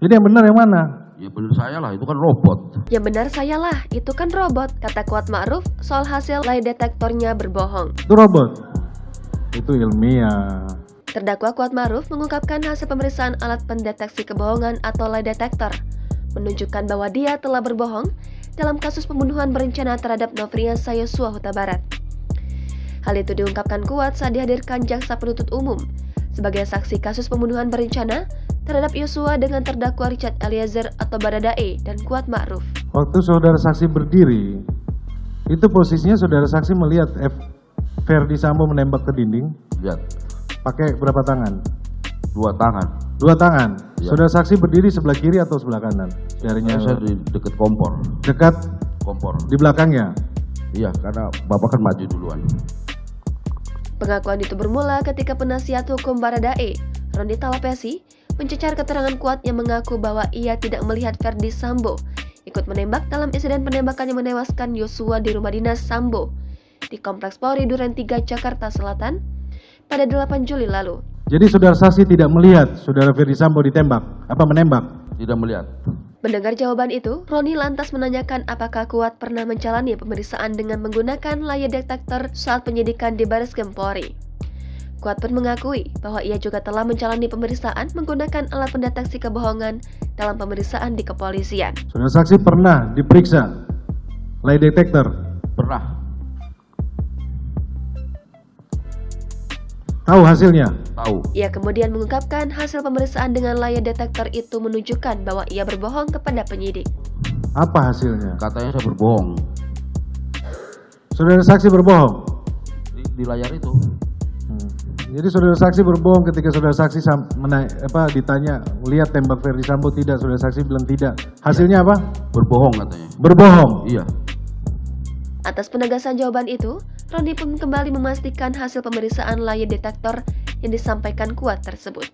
Jadi yang benar yang mana? Ya benar saya lah, itu kan robot. Yang benar saya lah, itu kan robot, kata Kuat Ma'ruf soal hasil lie detektornya berbohong. Itu robot. Itu ilmiah. Terdakwa Kuat Ma'ruf mengungkapkan hasil pemeriksaan alat pendeteksi kebohongan atau lie detector menunjukkan bahwa dia telah berbohong dalam kasus pembunuhan berencana terhadap Nofriansah Yosua Huta Barat. Hal itu diungkapkan Kuat saat dihadirkan jaksa penuntut umum sebagai saksi kasus pembunuhan berencana terhadap Yosua dengan terdakwa Richard Eliezer atau Baradae dan Kuat Ma'ruf. Waktu saudara saksi berdiri, itu posisinya saudara saksi melihat Ferdi Sambo menembak ke dinding. Lihat, Pakai berapa tangan? 2 tangan. 2 tangan. Ya. Saudara saksi berdiri sebelah kiri atau sebelah kanan? Jarinya Saya di dekat kompor. dekat Kompor. di belakangnya. Iya, karena bapak kan maju duluan. Pengakuan itu bermula ketika penasihat hukum Baradae, Roni Talapesi, mencecar keterangan Kuat yang mengaku bahwa ia tidak melihat Ferdi Sambo ikut menembak dalam insiden penembakan yang menewaskan Yosua di rumah dinas Sambo di Kompleks Polri Duren 3 Jakarta Selatan pada 8 Juli lalu. Jadi saudara saksi tidak melihat saudara Ferdi Sambo ditembak, apa menembak? Tidak melihat. Mendengar jawaban itu, Roni lantas menanyakan apakah Kuat pernah menjalani pemeriksaan dengan menggunakan lie detector saat penyidikan di Bareskrim Polri. Kuat pun mengakui bahwa ia juga telah menjalani pemeriksaan menggunakan alat pendeteksi kebohongan dalam pemeriksaan di kepolisian. Saudara saksi pernah diperiksa lie detector? Pernah. Tahu hasilnya? Tahu. Ia kemudian mengungkapkan hasil pemeriksaan dengan lie detector itu menunjukkan bahwa ia berbohong kepada penyidik. Apa hasilnya? Katanya saya berbohong. Saudara saksi berbohong? Di layar itu. Jadi saudara saksi berbohong ketika saudara saksi ditanya lihat tembak Ferdi Sambo tidak, saudara saksi bilang tidak. Hasilnya apa? Berbohong katanya. Berbohong. Iya. Atas penegasan jawaban itu, Roni pun kembali memastikan hasil pemeriksaan lie detector yang disampaikan Kuat tersebut.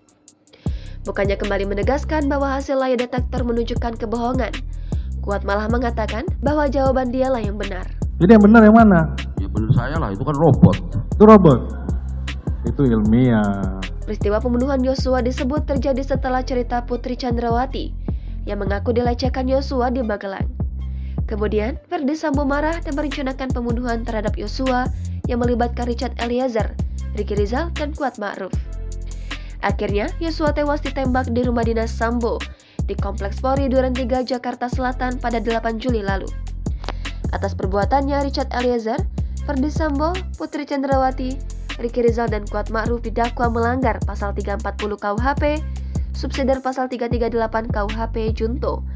Bukannya kembali menegaskan bahwa hasil lie detector menunjukkan kebohongan, Kuat malah mengatakan bahwa jawaban dialah yang benar. Jadi yang benar yang mana? Ya benar saya lah, itu kan robot. Itu robot. Itu ilmiah. Peristiwa pembunuhan Yosua disebut terjadi setelah cerita Putri Chandrawati yang mengaku dilecehkan Yosua di Magelang. Kemudian, Ferdi Sambo marah dan merencanakan pembunuhan terhadap Yosua yang melibatkan Richard Eliezer, Ricky Rizal, dan Kuat Ma'ruf. Akhirnya, Yosua tewas ditembak di rumah dinas Sambo di Kompleks Polri Duren 3 Jakarta Selatan pada 8 Juli lalu. Atas perbuatannya, Richard Eliezer, Ferdi Sambo, Putri Chandrawati, Ricky Rizal, dan Kuat Ma'ruf didakwa melanggar pasal 340 KUHP, subsidiar pasal 338 KUHP Junto,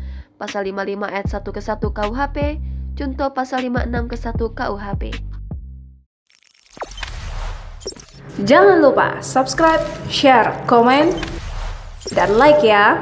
pasal 55 ayat 1 ke 1 KUHP, Junto pasal 56 ke 1 KUHP. Jangan lupa subscribe, share, komen, dan like ya.